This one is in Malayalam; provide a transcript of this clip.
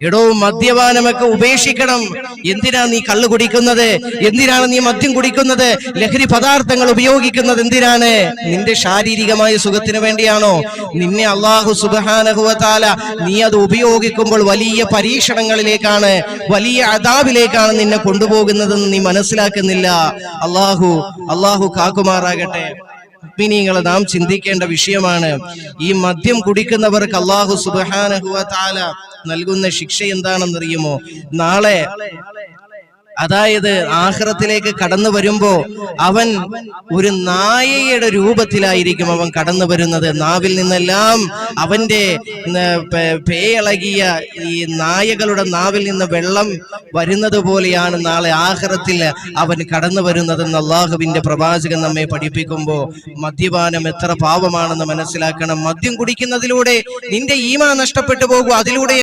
എടോ, മദ്യപാനമൊക്കെ ഉപേക്ഷിക്കണം. എന്തിനാ നീ കള്ളു കുടിക്കുന്നത്? എന്തിനാണ് നീ മദ്യം കുടിക്കുന്നത്? ലഹരി പദാർത്ഥങ്ങൾ ഉപയോഗിക്കുന്നത് എന്തിനാണ്? നിന്റെ ശാരീരികമായ സുഖത്തിന് വേണ്ടിയാണോ? നിന്നെ അല്ലാഹു സുബ്ഹാനഹു വ തആല നീ അത് ഉപയോഗിക്കുമ്പോൾ വലിയ പരീക്ഷണങ്ങളിലേക്കാണ്, വലിയ അദാബിലേക്കാണ് നിന്നെ കൊണ്ടുപോകുന്നതെന്ന് നീ മനസ്സിലാക്കുന്നില്ല. അല്ലാഹു കാക്കുമാറാകട്ടെ. മുഅ്മിനീങ്ങളെ നാം ചിന്തിക്കേണ്ട വിഷയമാണ്. ഈ മദ്യം കുടിക്കുന്നവർക്ക് അല്ലാഹു സുബ്ഹാനഹു വ തആല നൽകുന്ന ശിക്ഷ എന്താണെന്നറിയുമോ? നാളെ, അതായത് ആഖിറത്തിലേക്ക് കടന്നു വരുമ്പോ അവൻ ഒരു നായയുടെ രൂപത്തിലായിരിക്കും അവൻ കടന്നു വരുന്നത്. നാവിൽ നിന്നെല്ലാം അവന്റെ പേയളകിയ ഈ നായകളുടെ നാവിൽ നിന്ന് വെള്ളം വരുന്നത് പോലെയാണ് നാളെ ആഖിറത്തിൽ അവൻ കടന്നു വരുന്നതെന്ന് അള്ളാഹുവിന്റെ പ്രവാചകൻ നമ്മെ പഠിപ്പിക്കുമ്പോ മദ്യപാനം എത്ര പാപമാണെന്ന് മനസ്സിലാക്കണം. മദ്യം കുടിക്കുന്നതിലൂടെ നിന്റെ ഈമാൻ നഷ്ടപ്പെട്ടു പോകും. അതിലൂടെ